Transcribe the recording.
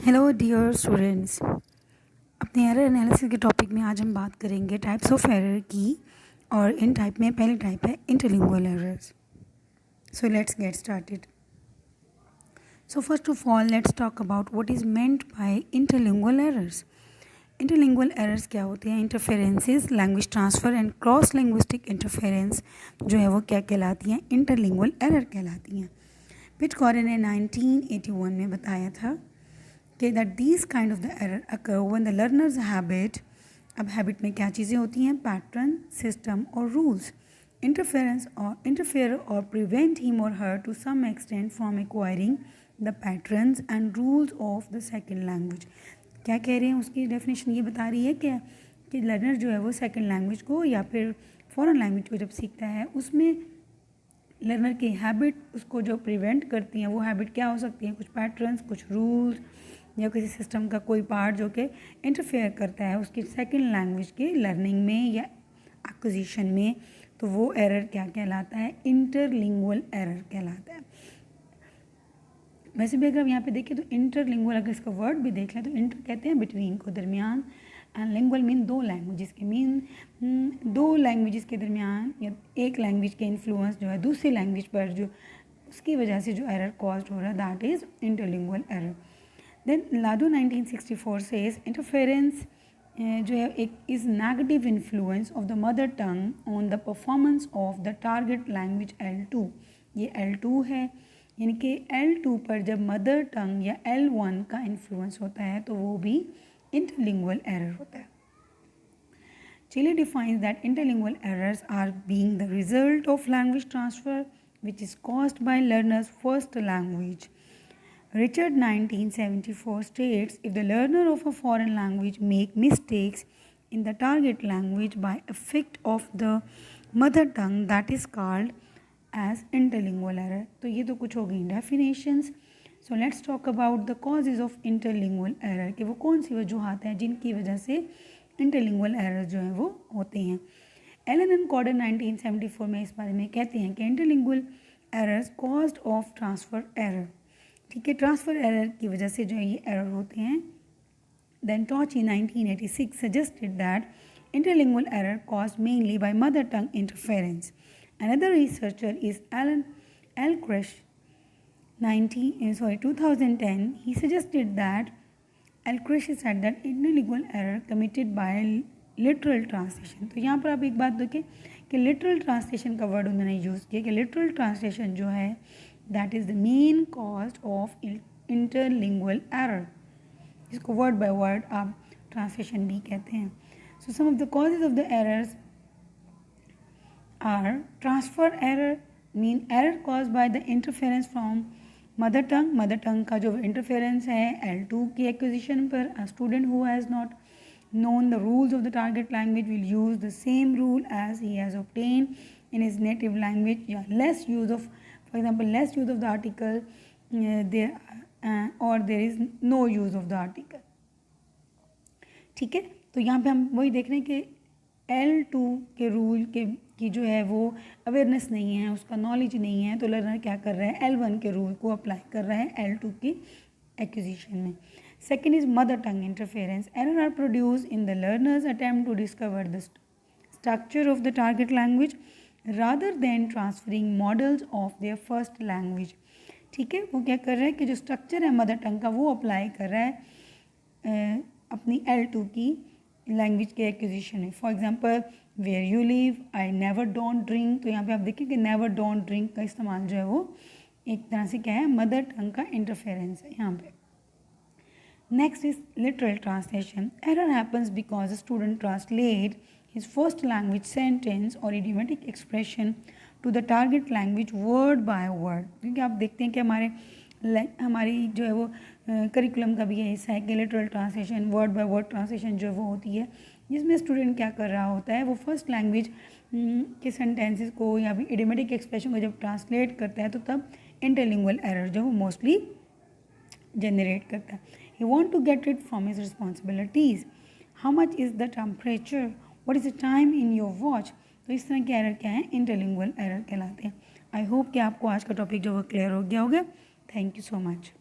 Hello dear students. अपने error analysis के topic में आज हम बात करेंगे टाइप्स ऑफ एरर की। और इन टाइप में पहली टाइप है interlingual errors. So let's get started. So first of all let's talk about what is meant by interlingual errors. Interlingual errors क्या होते हैं? Interferences, language transfer and cross linguistic interference जो है वो क्या कहलाती हैं? इंटरलिंगुअल एरर कहलाती हैं। पिटकॉरे ने 1981 में बताया था कि that these kind of the error occur when the learners habit. अब हैबिट में क्या चीज़ें होती हैं? पैटर्न, सिस्टम और रूल्स इंटरफेयर और प्रिवेंट हिम और her to some extent from acquiring the patterns and rules of the second language. क्या कह रहे हैं? उसकी डेफिनेशन ये बता रही है कि लर्नर जो है वो सेकेंड लैंग्वेज को या फिर फॉरेन लैंग्वेज को जब सीखता है उसमें लर्नर की हैबिट उसको जो प्रिवेंट करती हैं वो हैबिट क्या हो सकती हैं? कुछ पैटर्न्स, कुछ रूल्स या किसी सिस्टम का कोई पार्ट जो कि इंटरफेयर करता है उसकी सेकंड लैंग्वेज के लर्निंग में या एक्विजिशन में, तो वो एरर क्या कहलाता है? इंटरलिंगुअल एरर कहलाता है। वैसे भी अगर हम यहाँ पे देखें तो इंटरलिंगुअल, अगर इसका वर्ड भी देख लें तो इंटर कहते हैं बिटवीन को, दरमियान, एंड लिंगुअल मीन दो लैंग्वेजेस के दो लैंग्वेजेस के दरमियान या एक लैंग्वेज के इन्फ्लुएंस जो है दूसरी लैंग्वेज पर जो उसकी वजह से जो एरर कॉज्ड हो रहा है that is interlingual error. Then Lado 1964 says interference जो है एक is negative influence of the mother tongue on the performance of the target language L2। ये L2 है, यानी कि L2 पर जब मदर टंग या L1 का इन्फ्लुएंस होता है तो वो भी इंटरलिंगुअल एरर होता है। Chile defines that interlingual errors are being the result of language transfer which is caused by learner's first language. Richard 1974 states if the learner of a foreign language make mistakes in the target language by effect of the mother tongue that is called as interlingual error. तो ये तो कुछ हो गई definitions. So let's talk about the causes of interlingual error कि वो कौन सी वजूहात हैं जिनकी वजह से इंटरलिंगुअल एरर जो है वो होते हैं। एलन एंड कॉर्डन 1974 में इस बारे में कहते हैं कि interlingual errors caused of transfer error. ठीक है, ट्रांसफ़र एरर की वजह से जो है ये एरर होते हैं। Then Touchie 1986 suggested that interlingual error caused mainly by mother tongue interference. Another researcher is Alan Elkresh 2010 he suggested that Alcresh said that interlingual error committed by literal translation। तो यहाँ पर आप एक बात देखें कि लिटरल ट्रांसलेशन का word उन्होंने यूज़ किया कि लिटरल ट्रांसलेशन जो है that is the main cause of interlingual error, इसको वर्ड बाय वर्ड आप ट्रांसलेशन भी कहते हैं। So some of the causes of the errors are transfer error mean error cause by the interference from mother tongue का जो interference है L2 की acquisition पर। A student who has not known the rules of the target language will use the same rule as he has obtained in his native language, या less use of, for example, less use of the article or there is no use of the article। ठीक है, तो यहाँ पे हम वही देख रहे हैं कि L2 के रूल की जो है वो अवेयरनेस नहीं है, उसका नॉलेज नहीं है, तो लर्नर क्या कर रहा है? L1 के रूल को अप्लाई कर रहा है L2 की एक्विजिशन में। Second is mother tongue interference. Errors are produced in the learner's attempt to discover the structure of the target language rather than transferring models of their first language। ठीक है, वो क्या कर रहा है कि जो स्ट्रक्चर है मदर टंग का वो अप्लाई कर रहा है अपनी L2 की लैंग्वेज के एक्विजिशन में। For example where you live, I never don't drink, तो यहाँ पे आप देखिए कि नेवर डोंट ड्रिंक का इस्तेमाल जो है वो एक तरह से क्या है? मदर टंग का इंटरफेरेंस है यहाँ पे। Next is literal translation. Error happens because the student translate his first language sentence or idiomatic expression to the target language word by word। क्योंकि आप देखते हैं कि हमारी जो है वो करिकुलम का भी ये हिस्सा है कि literal translation, word by word translation जो वो होती है, जिसमें स्टूडेंट क्या कर रहा होता है? वो फर्स्ट लैंग्वेज के सेंटेंसेस को या फिर इडियोमेटिक एक्सप्रेशन को जब ट्रांसलेट करता है तो तब इंटरलिंगुअल एरर जो वो मोस्टली जनरेट करता है। He want to get rid from his responsibilities. How much is the temperature? What is the time in your watch? तो इस तरह के एरर क्या है? इंटरलिंगुअल एरर कहलाते हैं। आई होप कि आपको आज का टॉपिक जो वो क्लियर हो गया होगा। Thank you so much.